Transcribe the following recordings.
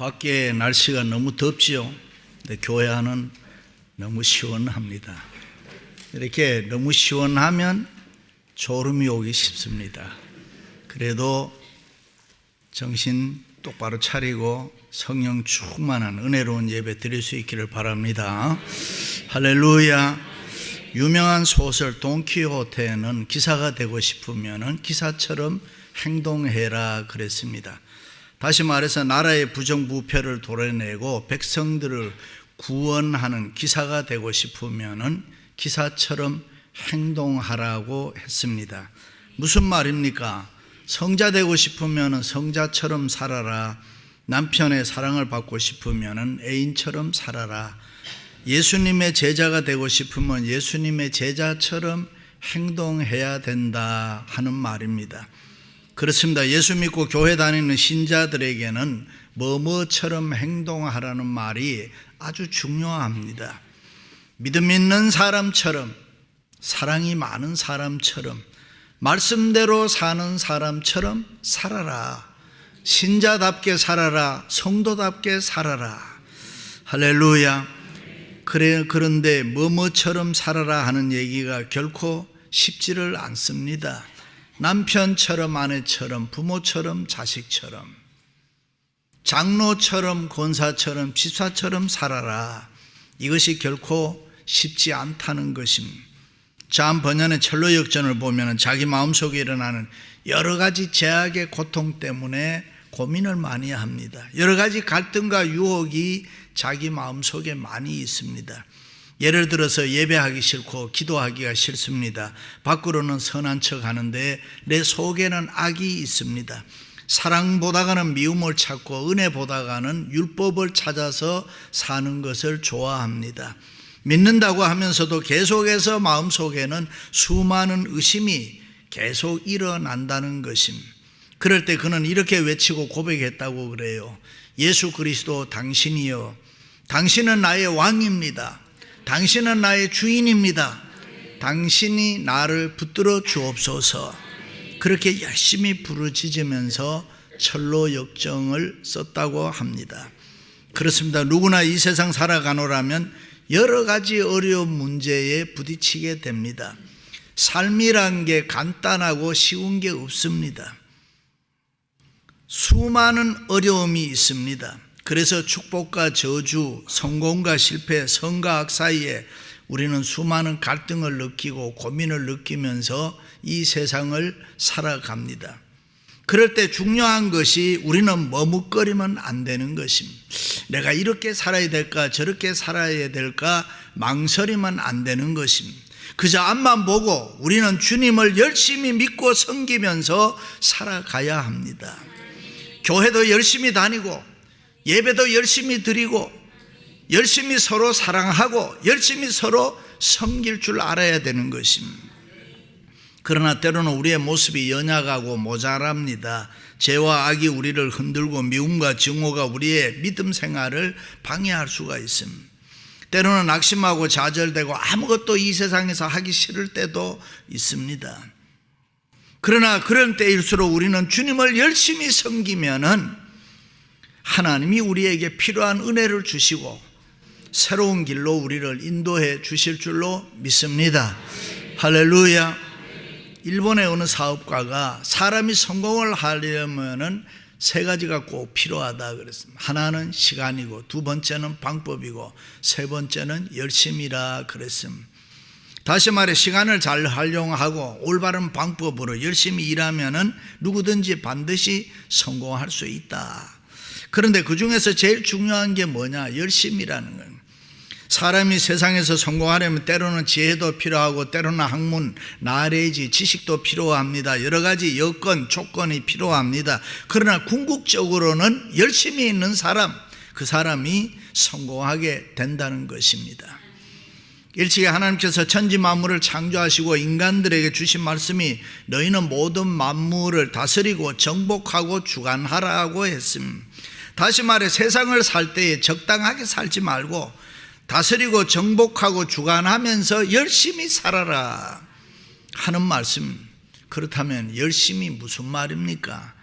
밖에 날씨가 너무 덥지요. 근데 교회 안은 너무 시원합니다. 이렇게 너무 시원하면 졸음이 오기 쉽습니다. 그래도 정신 똑바로 차리고 성령 충만한 은혜로운 예배 드릴 수 있기를 바랍니다. 할렐루야. 유명한 소설 돈키호테는 기사가 되고 싶으면 기사처럼 행동해라 그랬습니다. 다시 말해서 나라의 부정부패를 도려내고 백성들을 구원하는 기사가 되고 싶으면 기사처럼 행동하라고 했습니다. 무슨 말입니까? 성자 되고 싶으면 성자처럼 살아라. 남편의 사랑을 받고 싶으면 애인처럼 살아라. 예수님의 제자가 되고 싶으면 예수님의 제자처럼 행동해야 된다 하는 말입니다. 그렇습니다. 예수 믿고 교회 다니는 신자들에게는 뭐뭐처럼 행동하라는 말이 아주 중요합니다. 믿음 있는 사람처럼, 사랑이 많은 사람처럼, 말씀대로 사는 사람처럼 살아라. 신자답게 살아라. 성도답게 살아라. 할렐루야. 그런데 뭐뭐처럼 살아라 하는 얘기가 결코 쉽지를 않습니다. 남편처럼 아내처럼 부모처럼 자식처럼 장로처럼 권사처럼 집사처럼 살아라. 이것이 결코 쉽지 않다는 것입니다. 잠 번연의 철로 역전을 보면 자기 마음속에 일어나는 여러 가지 제약의 고통 때문에 고민을 많이 합니다. 여러 가지 갈등과 유혹이 자기 마음속에 많이 있습니다. 예를 들어서 예배하기 싫고 기도하기가 싫습니다. 밖으로는 선한 척 하는데 내 속에는 악이 있습니다. 사랑보다가는 미움을 찾고 은혜보다가는 율법을 찾아서 사는 것을 좋아합니다. 믿는다고 하면서도 계속해서 마음속에는 수많은 의심이 계속 일어난다는 것입니다. 그럴 때 그는 이렇게 외치고 고백했다고 그래요. 예수 그리스도 당신이여, 당신은 나의 왕입니다. 당신은 나의 주인입니다. 당신이 나를 붙들어 주옵소서. 그렇게 열심히 부르짖으면서 철로 역정을 썼다고 합니다. 그렇습니다. 누구나 이 세상 살아가노라면 여러 가지 어려운 문제에 부딪히게 됩니다. 삶이란 게 간단하고 쉬운 게 없습니다. 수많은 어려움이 있습니다. 그래서 축복과 저주, 성공과 실패, 성과 악 사이에 우리는 수많은 갈등을 느끼고 고민을 느끼면서 이 세상을 살아갑니다. 그럴 때 중요한 것이 우리는 머뭇거리면 안 되는 것입니다. 내가 이렇게 살아야 될까 저렇게 살아야 될까 망설이면 안 되는 것입니다. 그저 앞만 보고 우리는 주님을 열심히 믿고 섬기면서 살아가야 합니다. 교회도 열심히 다니고 예배도 열심히 드리고 열심히 서로 사랑하고 열심히 서로 섬길 줄 알아야 되는 것입니다. 그러나 때로는 우리의 모습이 연약하고 모자랍니다. 죄와 악이 우리를 흔들고 미움과 증오가 우리의 믿음 생활을 방해할 수가 있습니다. 때로는 낙심하고 좌절되고 아무것도 이 세상에서 하기 싫을 때도 있습니다. 그러나 그런 때일수록 우리는 주님을 열심히 섬기면은 하나님이 우리에게 필요한 은혜를 주시고 새로운 길로 우리를 인도해 주실 줄로 믿습니다. 할렐루야. 일본의 어느 사업가가 사람이 성공을 하려면은 세 가지가 꼭 필요하다 그랬습니다. 하나는 시간이고 두 번째는 방법이고 세 번째는 열심이라 그랬습니다. 다시 말해 시간을 잘 활용하고 올바른 방법으로 열심히 일하면은 누구든지 반드시 성공할 수 있다. 그런데 그 중에서 제일 중요한 게 뭐냐? 열심이라는 거예요. 사람이 세상에서 성공하려면 때로는 지혜도 필요하고 때로는 학문, 나레이지, 지식도 필요합니다. 여러 가지 여건, 조건이 필요합니다. 그러나 궁극적으로는 열심히 있는 사람, 그 사람이 성공하게 된다는 것입니다. 일찍이 하나님께서 천지 만물을 창조하시고 인간들에게 주신 말씀이 너희는 모든 만물을 다스리고 정복하고 주관하라고 했습니다. 다시 말해 세상을 살 때에 적당하게 살지 말고 다스리고 정복하고 주관하면서 열심히 살아라 하는 말씀. 그렇다면 열심히 무슨 말입니까?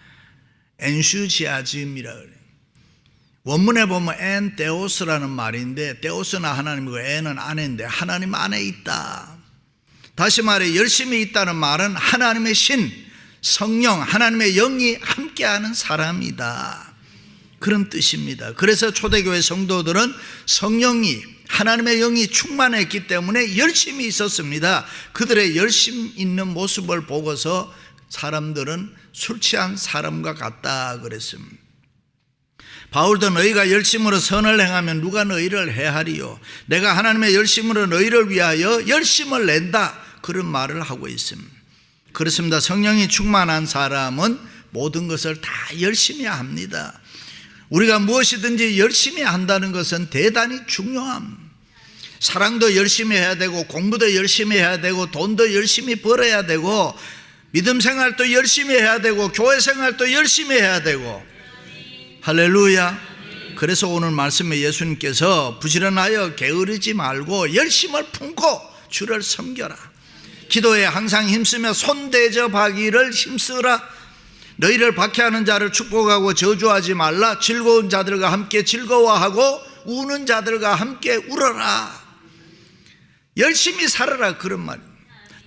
엔슈지아즘이라 그래요. 원문에 보면 엔 데오스라는 말인데, 데오스는 하나님이고 엔은 아내인데 하나님 안에 있다. 다시 말해 열심히 있다는 말은 하나님의 신, 성령, 하나님의 영이 함께하는 사람이다, 그런 뜻입니다. 그래서 초대교회 성도들은 성령이, 하나님의 영이 충만했기 때문에 열심히 있었습니다. 그들의 열심 있는 모습을 보고서 사람들은 술 취한 사람과 같다 그랬습니다. 바울도 너희가 열심으로 선을 행하면 누가 너희를 해하리요, 내가 하나님의 열심으로 너희를 위하여 열심을 낸다, 그런 말을 하고 있습니다. 그렇습니다. 성령이 충만한 사람은 모든 것을 다 열심히 합니다. 우리가 무엇이든지 열심히 한다는 것은 대단히 중요합니다. 사랑도 열심히 해야 되고, 공부도 열심히 해야 되고, 돈도 열심히 벌어야 되고, 믿음 생활도 열심히 해야 되고, 교회 생활도 열심히 해야 되고. 할렐루야. 그래서 오늘 말씀에 예수님께서 부지런하여 게으르지 말고 열심을 품고 주를 섬겨라, 기도에 항상 힘쓰며 손대접하기를 힘쓰라, 너희를 박해하는 자를 축복하고 저주하지 말라, 즐거운 자들과 함께 즐거워하고 우는 자들과 함께 울어라. 열심히 살아라, 그런 말입니다.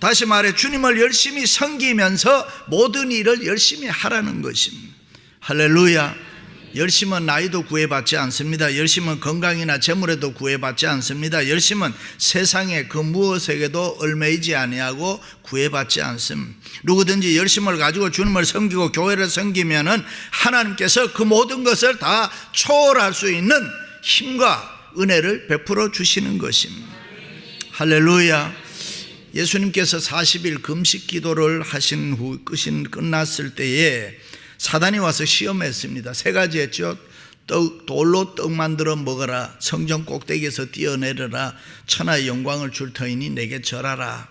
다시 말해 주님을 열심히 섬기면서 모든 일을 열심히 하라는 것입니다. 할렐루야. 열심은 나이도 구애받지 않습니다. 열심은 건강이나 재물에도 구애받지 않습니다. 열심은 세상의 그 무엇에게도 얽매이지 아니하고 구애받지 않습니다. 누구든지 열심을 가지고 주님을 섬기고 교회를 섬기면은 하나님께서 그 모든 것을 다 초월할 수 있는 힘과 은혜를 베풀어 주시는 것입니다. 할렐루야. 예수님께서 40일 금식 기도를 하신 후 끝났을 때에 사단이 와서 시험했습니다. 3가지 했죠. 돌로 떡 만들어 먹어라, 성전 꼭대기에서 뛰어내려라, 천하의 영광을 줄 터이니 내게 절하라.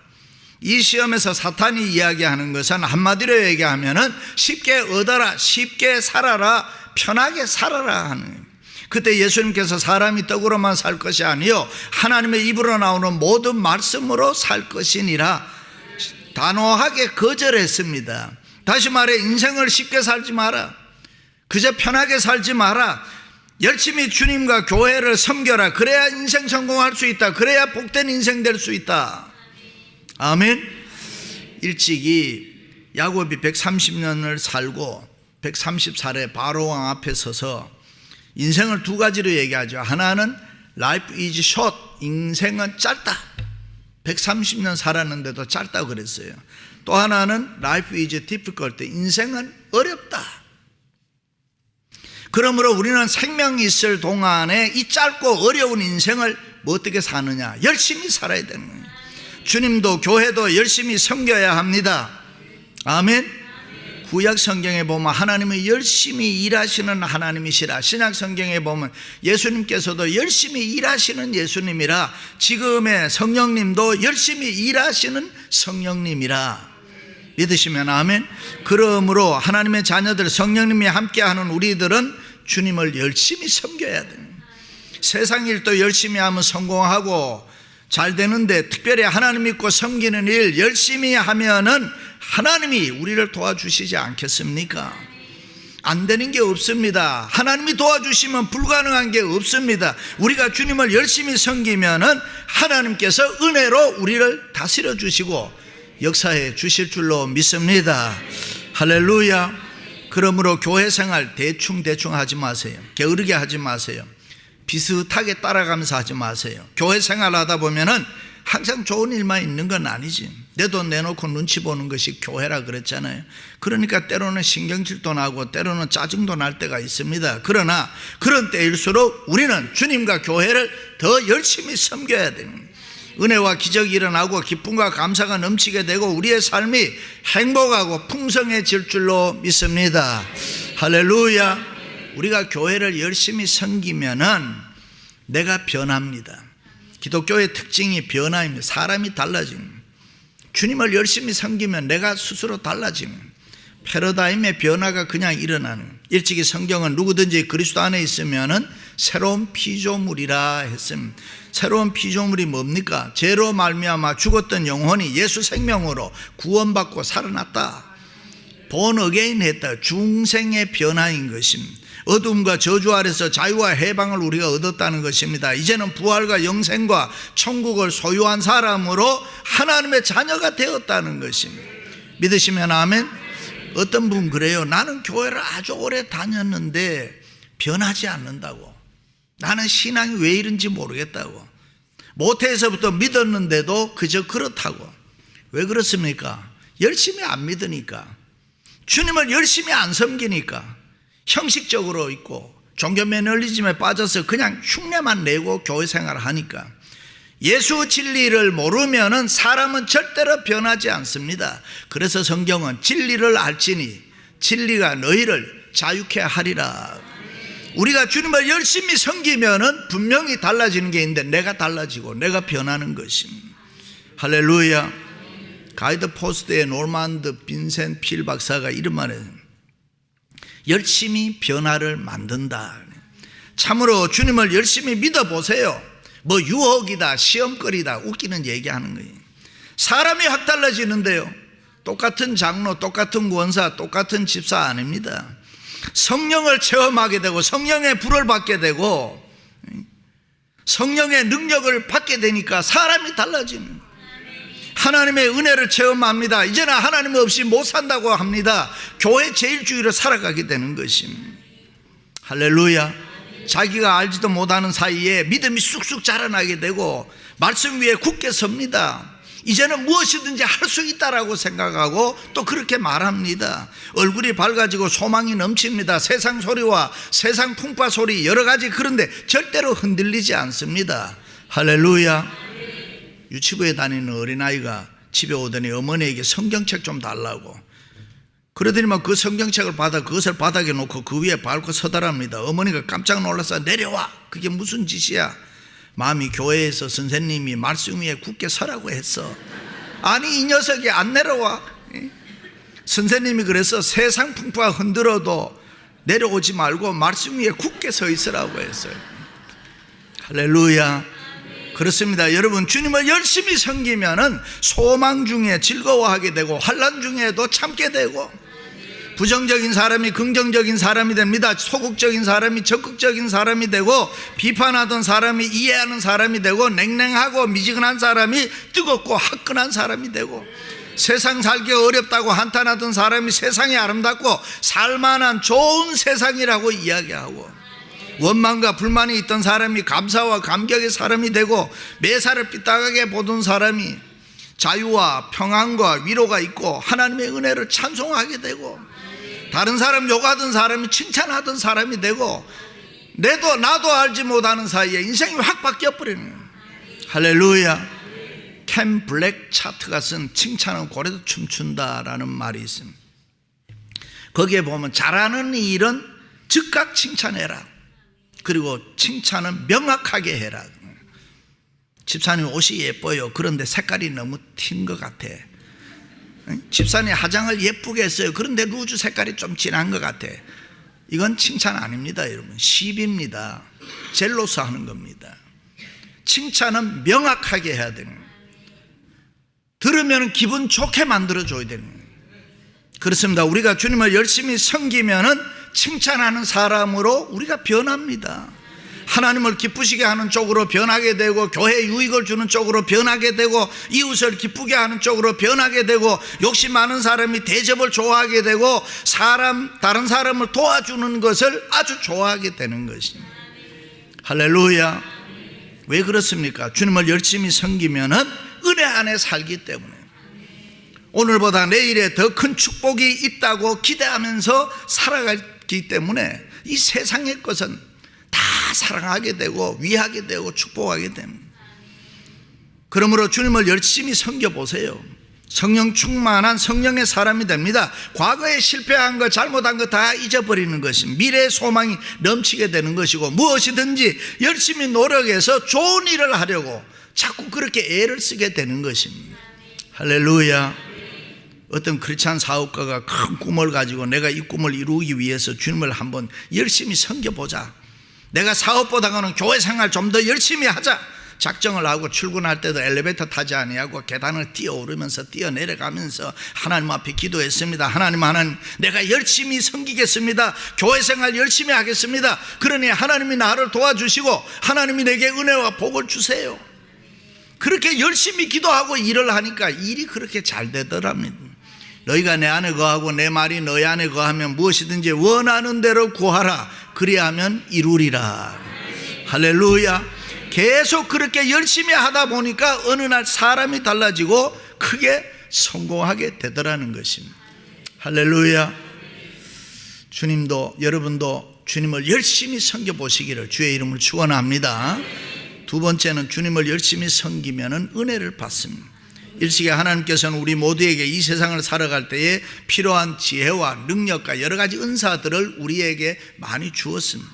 이 시험에서 사탄이 이야기하는 것은 한마디로 얘기하면은 쉽게 얻어라, 쉽게 살아라, 편하게 살아라 하는 거예요. 그때 예수님께서 사람이 떡으로만 살 것이 아니요 하나님의 입으로 나오는 모든 말씀으로 살 것이니라 단호하게 거절했습니다. 다시 말해 인생을 쉽게 살지 마라, 그저 편하게 살지 마라, 열심히 주님과 교회를 섬겨라. 그래야 인생 성공할 수 있다, 그래야 복된 인생 될 수 있다. 아멘. 일찍이 야곱이 130년을 살고 130살에 바로왕 앞에 서서 인생을 2가지로 얘기하죠. 하나는 life is short, 인생은 짧다, 130년 살았는데도 짧다고 그랬어요. 또 하나는 life is difficult, 인생은 어렵다. 그러므로 우리는 생명이 있을 동안에 이 짧고 어려운 인생을 어떻게 사느냐, 열심히 살아야 되는 거예요. 주님도 교회도 열심히 섬겨야 합니다. 아멘. 구약 성경에 보면 하나님이 열심히 일하시는 하나님이시라, 신약 성경에 보면 예수님께서도 열심히 일하시는 예수님이라, 지금의 성령님도 열심히 일하시는 성령님이라 믿으시면 아멘. 그러므로 하나님의 자녀들, 성령님이 함께하는 우리들은 주님을 열심히 섬겨야 돼요. 세상 일도 열심히 하면 성공하고 잘 되는데, 특별히 하나님 믿고 섬기는 일 열심히 하면은 하나님이 우리를 도와주시지 않겠습니까? 안 되는 게 없습니다. 하나님이 도와주시면 불가능한 게 없습니다. 우리가 주님을 열심히 섬기면은 하나님께서 은혜로 우리를 다스려 주시고 역사해 주실 줄로 믿습니다. 할렐루야. 그러므로 교회 생활 대충 하지 마세요. 게으르게 하지 마세요. 비슷하게 따라가면서 하지 마세요. 교회 생활하다 보면은 항상 좋은 일만 있는 건 아니지. 내 돈 내놓고 눈치 보는 것이 교회라 그랬잖아요. 그러니까 때로는 신경질도 나고 때로는 짜증도 날 때가 있습니다. 그러나 그런 때일수록 우리는 주님과 교회를 더 열심히 섬겨야 됩니다. 은혜와 기적이 일어나고 기쁨과 감사가 넘치게 되고 우리의 삶이 행복하고 풍성해질 줄로 믿습니다. 할렐루야. 우리가 교회를 열심히 섬기면은 내가 변합니다. 기독교의 특징이 변화입니다. 사람이 달라집니다. 주님을 열심히 섬기면 내가 스스로 달라집니다. 패러다임의 변화가 그냥 일어나는. 일찍이 성경은 누구든지 그리스도 안에 있으면은 새로운 피조물이라 했습니다. 새로운 피조물이 뭡니까? 죄로 말미암아 죽었던 영혼이 예수 생명으로 구원받고 살아났다. 본 어게인 했다. 중생의 변화인 것입니다. 어둠과 저주 아래서 자유와 해방을 우리가 얻었다는 것입니다. 이제는 부활과 영생과 천국을 소유한 사람으로 하나님의 자녀가 되었다는 것입니다. 믿으시면 아멘. 어떤 분 그래요. 나는 교회를 아주 오래 다녔는데 변하지 않는다고. 나는 신앙이 왜 이런지 모르겠다고. 모태에서부터 믿었는데도 그저 그렇다고. 왜 그렇습니까? 열심히 안 믿으니까, 주님을 열심히 안 섬기니까, 형식적으로 있고 종교 매너리즘에 빠져서 그냥 흉내만 내고 교회 생활을 하니까. 예수 진리를 모르면은 사람은 절대로 변하지 않습니다. 그래서 성경은 진리를 알지니 진리가 너희를 자유케 하리라. 우리가 주님을 열심히 섬기면은 분명히 달라지는 게 있는데, 내가 달라지고 내가 변하는 것입니다. 할렐루야. 가이드 포스트의 노르만드 빈센 필 박사가 이런 말을 해요. 열심히 변화를 만든다. 참으로 주님을 열심히 믿어보세요. 뭐 유혹이다, 시험거리다, 웃기는 얘기하는 거예요. 사람이 확 달라지는데요, 똑같은 장로, 똑같은 권사, 똑같은 집사 아닙니다. 성령을 체험하게 되고 성령의 불을 받게 되고 성령의 능력을 받게 되니까 사람이 달라지는 거예요. 하나님의 은혜를 체험합니다. 이제는 하나님 없이 못 산다고 합니다. 교회 제일주의로 살아가게 되는 것입니다. 할렐루야. 자기가 알지도 못하는 사이에 믿음이 쑥쑥 자라나게 되고 말씀 위에 굳게 섭니다. 이제는 무엇이든지 할 수 있다라고 생각하고 또 그렇게 말합니다. 얼굴이 밝아지고 소망이 넘칩니다. 세상 소리와 세상 풍파 소리 여러 가지, 그런데 절대로 흔들리지 않습니다. 할렐루야. 유치부에 다니는 어린아이가 집에 오더니 어머니에게 성경책 좀 달라고. 그러더니만 그 성경책을 받아 그것을 바닥에 놓고 그 위에 밟고 서달합니다. 어머니가 깜짝 놀라서 내려와, 그게 무슨 짓이야. 마음이 교회에서 선생님이 말씀 위에 굳게 서라고 했어. 아니 이 녀석이 안 내려와. 선생님이 그래서 세상 풍파 흔들어도 내려오지 말고 말씀 위에 굳게 서 있으라고 했어요. 할렐루야. 그렇습니다. 여러분, 주님을 열심히 섬기면은 소망 중에 즐거워하게 되고 환난 중에도 참게 되고, 부정적인 사람이 긍정적인 사람이 됩니다. 소극적인 사람이 적극적인 사람이 되고, 비판하던 사람이 이해하는 사람이 되고, 냉랭하고 미지근한 사람이 뜨겁고 화끈한 사람이 되고, 세상 살기 어렵다고 한탄하던 사람이 세상이 아름답고 살만한 좋은 세상이라고 이야기하고, 원망과 불만이 있던 사람이 감사와 감격의 사람이 되고, 매사를 삐딱하게 보던 사람이 자유와 평안과 위로가 있고 하나님의 은혜를 찬송하게 되고, 다른 사람 욕하던 사람이 칭찬하던 사람이 되고, 나도 알지 못하는 사이에 인생이 확 바뀌어버리는 거예요. 할렐루야. 캔 블랙 차트가 쓴 칭찬은 고래도 춤춘다라는 말이 있습니다. 거기에 보면 잘하는 일은 즉각 칭찬해라, 그리고 칭찬은 명확하게 해라. 집사님 옷이 예뻐요. 그런데 색깔이 너무 튄 것 같아. 집사님 화장을 예쁘게 했어요. 그런데 루즈 색깔이 좀 진한 것 같아. 이건 칭찬 아닙니다, 여러분. 시비입니다. 젤로스 하는 겁니다. 칭찬은 명확하게 해야 되는 거예요. 들으면 기분 좋게 만들어줘야 되는 거예요. 그렇습니다. 우리가 주님을 열심히 섬기면은 칭찬하는 사람으로 우리가 변합니다. 하나님을 기쁘시게 하는 쪽으로 변하게 되고, 교회 유익을 주는 쪽으로 변하게 되고, 이웃을 기쁘게 하는 쪽으로 변하게 되고, 욕심 많은 사람이 대접을 좋아하게 되고, 다른 사람을 도와주는 것을 아주 좋아하게 되는 것입니다. 할렐루야. 왜 그렇습니까? 주님을 열심히 섬기면은 은혜 안에 살기 때문에, 오늘보다 내일에 더 큰 축복이 있다고 기대하면서 살아가기 때문에 이 세상의 것은 다 사랑하게 되고 위하게 되고 축복하게 됩니다. 그러므로 주님을 열심히 섬겨보세요. 성령 충만한 성령의 사람이 됩니다. 과거에 실패한 것, 잘못한 것 다 잊어버리는 것입니다. 미래의 소망이 넘치게 되는 것이고, 무엇이든지 열심히 노력해서 좋은 일을 하려고 자꾸 그렇게 애를 쓰게 되는 것입니다. 할렐루야. 어떤 크리스찬 사업가가 큰 꿈을 가지고 내가 이 꿈을 이루기 위해서 주님을 한번 열심히 섬겨보자, 내가 사업보다는 교회 생활 좀 더 열심히 하자, 작정을 하고 출근할 때도 엘리베이터 타지 아니하고 계단을 뛰어오르면서 뛰어내려가면서 하나님 앞에 기도했습니다. 하나님 내가 열심히 섬기겠습니다. 교회 생활 열심히 하겠습니다. 그러니 하나님이 나를 도와주시고 하나님이 내게 은혜와 복을 주세요. 그렇게 열심히 기도하고 일을 하니까 일이 그렇게 잘 되더랍니다. 너희가 내 안에 거하고 내 말이 너희 안에 거하면 무엇이든지 원하는 대로 구하라. 그리하면 이루리라. 할렐루야. 계속 그렇게 열심히 하다 보니까 어느 날 사람이 달라지고 크게 성공하게 되더라는 것입니다. 할렐루야. 주님도 여러분도 주님을 열심히 섬겨보시기를 주의 이름을 축원합니다. 두 번째는 주님을 열심히 섬기면 은혜를 받습니다. 일시에 하나님께서는 우리 모두에게 이 세상을 살아갈 때에 필요한 지혜와 능력과 여러 가지 은사들을 우리에게 많이 주었습니다.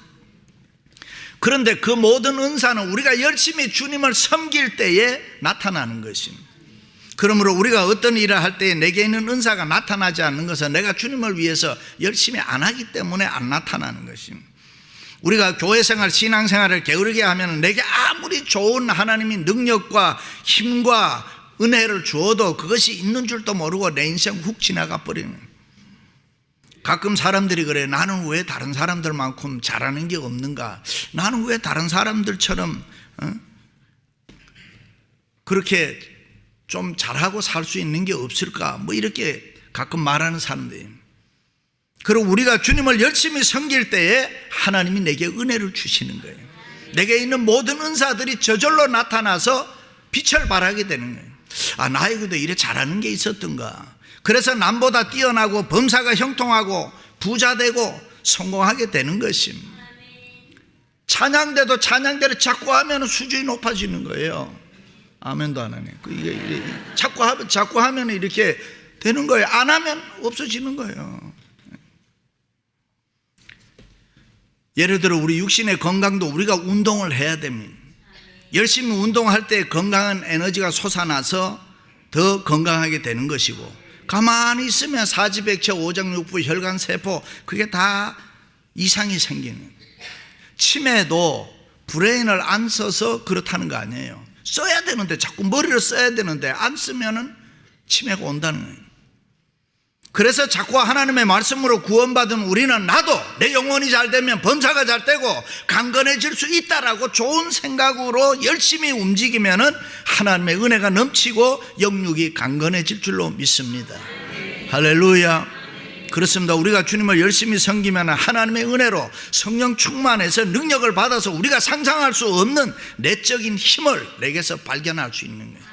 그런데 그 모든 은사는 우리가 열심히 주님을 섬길 때에 나타나는 것입니다. 그러므로 우리가 어떤 일을 할 때에 내게 있는 은사가 나타나지 않는 것은 내가 주님을 위해서 열심히 안 하기 때문에 안 나타나는 것입니다. 우리가 교회생활, 신앙생활을 게으르게 하면 내게 아무리 좋은 하나님이 능력과 힘과 은혜를 주어도 그것이 있는 줄도 모르고 내 인생 훅 지나가 버리는 거예요. 가끔 사람들이 그래. 나는 왜 다른 사람들만큼 잘하는 게 없는가? 나는 왜 다른 사람들처럼 그렇게 좀 잘하고 살 수 있는 게 없을까? 뭐 이렇게 가끔 말하는 사람들이. 그리고 우리가 주님을 열심히 섬길 때에 하나님이 내게 은혜를 주시는 거예요. 내게 있는 모든 은사들이 저절로 나타나서 빛을 발하게 되는 거예요. 나에게도 이래 잘하는 게 있었던가. 그래서 남보다 뛰어나고 범사가 형통하고 부자되고 성공하게 되는 것입니다. 찬양대도 찬양대로 자꾸 하면 수준이 높아지는 거예요. 아멘도 안 하네. 자꾸 하면 이렇게 되는 거예요. 안 하면 없어지는 거예요. 예를 들어 우리 육신의 건강도 우리가 운동을 해야 됩니다. 열심히 운동할 때 건강한 에너지가 솟아나서 더 건강하게 되는 것이고, 가만히 있으면 사지백체, 오장육부, 혈관세포 그게 다 이상이 생기는 거예요. 치매도 브레인을 안 써서 그렇다는 거 아니에요. 써야 되는데, 자꾸 머리를 써야 되는데 안 쓰면은 치매가 온다는 거예요. 그래서 자꾸 하나님의 말씀으로 구원받은 우리는 나도 내 영혼이 잘 되면 범사가 잘 되고 강건해질 수 있다라고 좋은 생각으로 열심히 움직이면은 하나님의 은혜가 넘치고 영육이 강건해질 줄로 믿습니다. 할렐루야. 그렇습니다. 우리가 주님을 열심히 섬기면 하나님의 은혜로 성령 충만해서 능력을 받아서 우리가 상상할 수 없는 내적인 힘을 내게서 발견할 수 있는 거예요.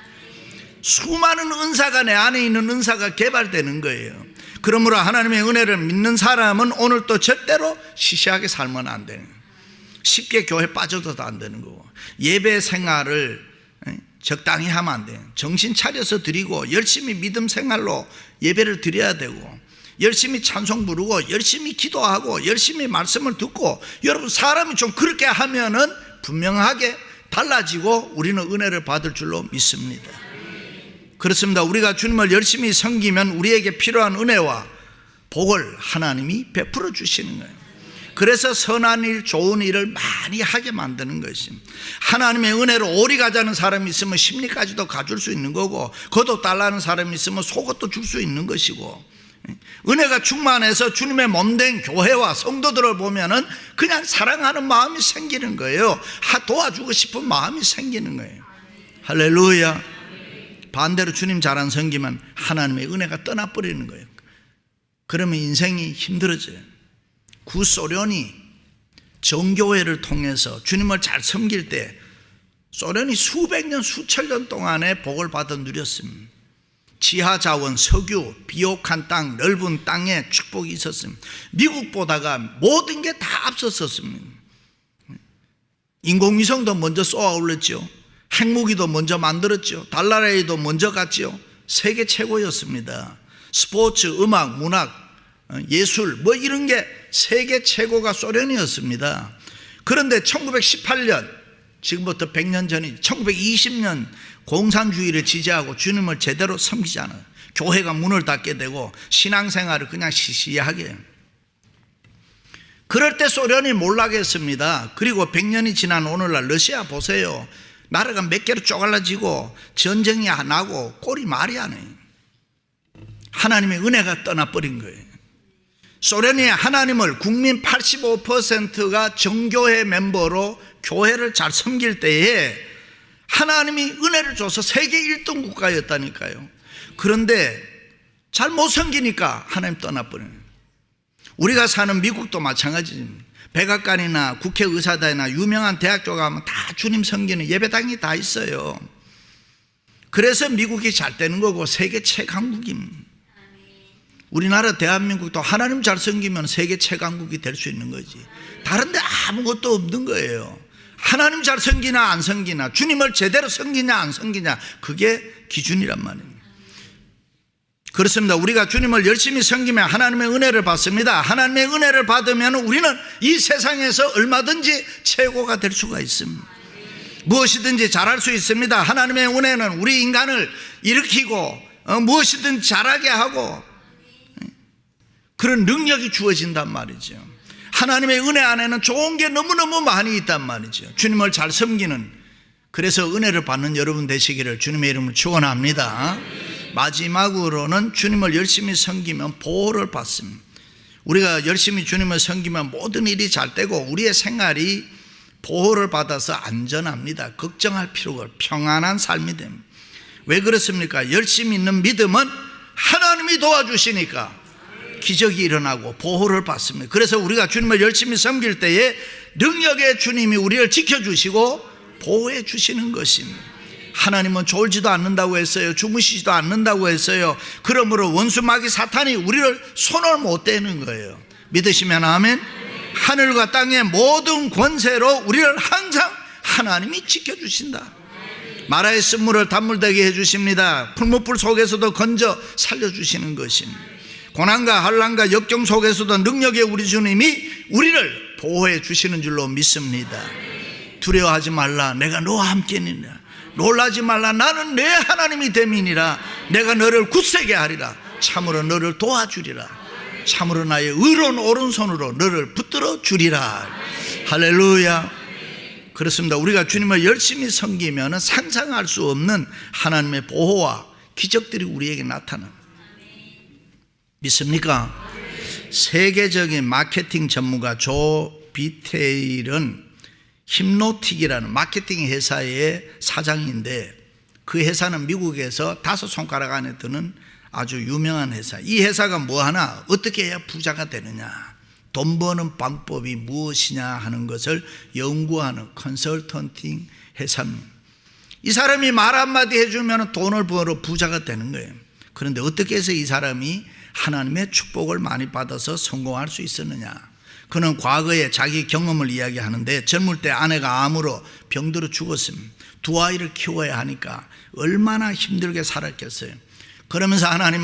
수많은 은사가 내 안에 있는 은사가 개발되는 거예요. 그러므로 하나님의 은혜를 믿는 사람은 오늘 또 절대로 시시하게 살면 안 되는 거예요. 쉽게 교회 빠져도 안 되는 거고, 예배 생활을 적당히 하면 안 돼요. 정신 차려서 드리고 열심히 믿음 생활로 예배를 드려야 되고, 열심히 찬송 부르고 열심히 기도하고 열심히 말씀을 듣고, 여러분 사람이 좀 그렇게 하면은 분명하게 달라지고 우리는 은혜를 받을 줄로 믿습니다. 그렇습니다. 우리가 주님을 열심히 섬기면 우리에게 필요한 은혜와 복을 하나님이 베풀어 주시는 거예요. 그래서 선한 일, 좋은 일을 많이 하게 만드는 것입니다. 하나님의 은혜로 오리 가자는 사람이 있으면 심리까지도 가줄 수 있는 거고, 겉옷 달라는 사람이 있으면 속옷도 줄 수 있는 것이고, 은혜가 충만해서 주님의 몸된 교회와 성도들을 보면은 그냥 사랑하는 마음이 생기는 거예요. 도와주고 싶은 마음이 생기는 거예요. 할렐루야. 반대로 주님 잘 안 섬기면 하나님의 은혜가 떠나버리는 거예요. 그러면 인생이 힘들어져요. 구소련이 정교회를 통해서 주님을 잘 섬길 때 소련이 수백 년, 수천 년 동안의 복을 받아 누렸습니다. 지하 자원, 석유, 비옥한 땅, 넓은 땅에 축복이 있었습니다. 미국보다가 모든 게 다 앞섰었습니다. 인공위성도 먼저 쏘아 올렸죠. 핵무기도 먼저 만들었죠. 달나라에도 먼저 갔죠. 세계 최고였습니다. 스포츠, 음악, 문학, 예술 뭐 이런 게 세계 최고가 소련이었습니다. 그런데 1918년, 지금부터 100년 전이 1920년 공산주의를 지지하고 주님을 제대로 섬기지 않아요. 교회가 문을 닫게 되고 신앙생활을 그냥 시시하게. 그럴 때 소련이 몰락했습니다. 그리고 100년이 지난 오늘날 러시아 보세요. 나라가 몇 개로 쪼갈라지고 전쟁이 안 나고 꼴이 말이 안 해요. 하나님의 은혜가 떠나버린 거예요. 소련이 하나님을 국민 85%가 정교회 멤버로 교회를 잘 섬길 때에 하나님이 은혜를 줘서 세계 1등 국가였다니까요. 그런데 잘 못 섬기니까 하나님 떠나버려요. 우리가 사는 미국도 마찬가지입니다. 백악관이나 국회의사당이나 유명한 대학교 가면 다 주님 섬기는 예배당이 다 있어요. 그래서 미국이 잘 되는 거고 세계 최강국입니다. 우리나라 대한민국도 하나님 잘 섬기면 세계 최강국이 될 수 있는 거지. 다른 데 아무것도 없는 거예요. 하나님 잘 섬기나 안 섬기나, 주님을 제대로 섬기냐 안 섬기냐, 그게 기준이란 말입니다. 그렇습니다. 우리가 주님을 열심히 섬기면 하나님의 은혜를 받습니다. 하나님의 은혜를 받으면 우리는 이 세상에서 얼마든지 최고가 될 수가 있습니다. 무엇이든지 잘할 수 있습니다. 하나님의 은혜는 우리 인간을 일으키고 무엇이든지 잘하게 하고 그런 능력이 주어진단 말이죠. 하나님의 은혜 안에는 좋은 게 너무너무 많이 있단 말이죠. 주님을 잘 섬기는, 그래서 은혜를 받는 여러분 되시기를 주님의 이름으로 축원합니다. 마지막으로는 주님을 열심히 섬기면 보호를 받습니다. 우리가 열심히 주님을 섬기면 모든 일이 잘 되고 우리의 생활이 보호를 받아서 안전합니다. 걱정할 필요가 없고 평안한 삶이 됩니다. 왜 그렇습니까? 열심히 있는 믿음은 하나님이 도와주시니까 기적이 일어나고 보호를 받습니다. 그래서 우리가 주님을 열심히 섬길 때에 능력의 주님이 우리를 지켜주시고 보호해 주시는 것입니다. 하나님은 졸지도 않는다고 했어요. 주무시지도 않는다고 했어요. 그러므로 원수 마귀 사탄이 우리를 손을 못 대는 거예요. 믿으시면 아멘. 하늘과 땅의 모든 권세로 우리를 항상 하나님이 지켜주신다. 마라의 쓴물을 단물되게 해주십니다. 풀무불 속에서도 건져 살려주시는 것입니다. 고난과 환난과 역경 속에서도 능력의 우리 주님이 우리를 보호해 주시는 줄로 믿습니다. 두려워하지 말라, 내가 너와 함께니라. 놀라지 말라, 나는 내 하나님이 됨이니라. 내가 너를 굳세게 하리라. 참으로 너를 도와주리라. 참으로 나의 의로운 오른손으로 너를 붙들어 주리라. 할렐루야. 그렇습니다. 우리가 주님을 열심히 섬기면 상상할 수 없는 하나님의 보호와 기적들이 우리에게 나타납니다. 믿습니까? 세계적인 마케팅 전문가 조 비테일은 힘노틱이라는 마케팅 회사의 사장인데, 그 회사는 미국에서 5손가락 안에 드는 아주 유명한 회사. 이 회사가 뭐하나, 어떻게 해야 부자가 되느냐, 돈 버는 방법이 무엇이냐 하는 것을 연구하는 컨설턴팅 회사입니다. 이 사람이 말 한마디 해주면 돈을 벌어 부자가 되는 거예요. 그런데 어떻게 해서 이 사람이 하나님의 축복을 많이 받아서 성공할 수 있었느냐? 그는 과거에 자기 경험을 이야기하는데, 젊을 때 아내가 암으로 병들어 죽었습니다. 2아이를 키워야 하니까 얼마나 힘들게 살았겠어요. 그러면서 하나님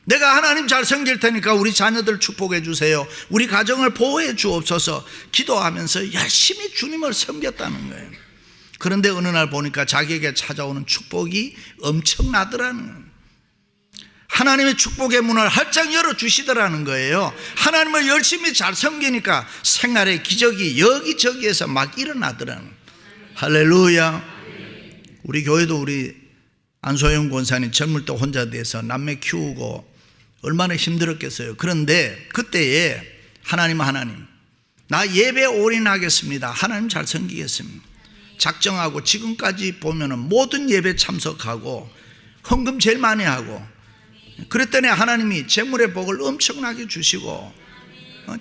내가 하나님 잘 섬길 테니까 우리 자녀들 축복해 주세요, 우리 가정을 보호해 주옵소서 기도하면서 열심히 주님을 섬겼다는 거예요. 그런데 어느 날 보니까 자기에게 찾아오는 축복이 엄청나더라는 거예요. 하나님의 축복의 문을 활짝 열어주시더라는 거예요. 하나님을 열심히 잘 섬기니까 생활의 기적이 여기저기에서 막 일어나더라는 거예요. 할렐루야. 우리 교회도 우리 안소영 권사님 젊을 때 혼자 돼서 남매 키우고 얼마나 힘들었겠어요. 그런데 그때에 하나님 나 예배 올인하겠습니다, 하나님 잘 섬기겠습니다 작정하고, 지금까지 보면은 모든 예배 참석하고 헌금 제일 많이 하고, 그랬더니 하나님이 재물의 복을 엄청나게 주시고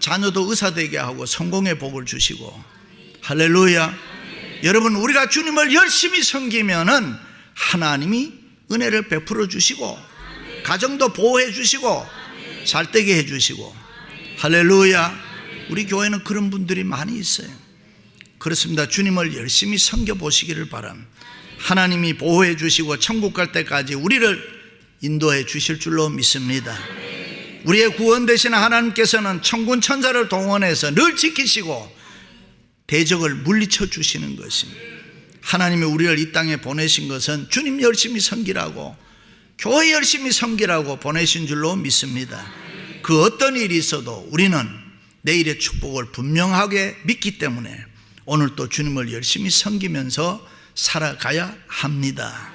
자녀도 의사 되게 하고 성공의 복을 주시고. 할렐루야. 여러분, 우리가 주님을 열심히 섬기면은 하나님이 은혜를 베풀어 주시고 가정도 보호해 주시고 잘 되게 해 주시고. 할렐루야. 우리 교회는 그런 분들이 많이 있어요. 그렇습니다. 주님을 열심히 섬겨 보시기를 바랍니다. 하나님이 보호해 주시고 천국 갈 때까지 우리를 인도해 주실 줄로 믿습니다. 우리의 구원 되시는 하나님께서는 천군 천사를 동원해서 늘 지키시고 대적을 물리쳐 주시는 것입니다. 하나님이 우리를 이 땅에 보내신 것은 주님 열심히 섬기라고, 교회 열심히 섬기라고 보내신 줄로 믿습니다. 그 어떤 일이 있어도 우리는 내일의 축복을 분명하게 믿기 때문에 오늘 또 주님을 열심히 섬기면서 살아가야 합니다.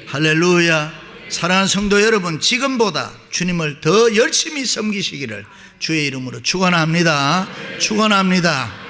할렐루야. 사랑하는 성도 여러분, 지금보다 주님을 더 열심히 섬기시기를 주의 이름으로 축원합니다. 축원합니다.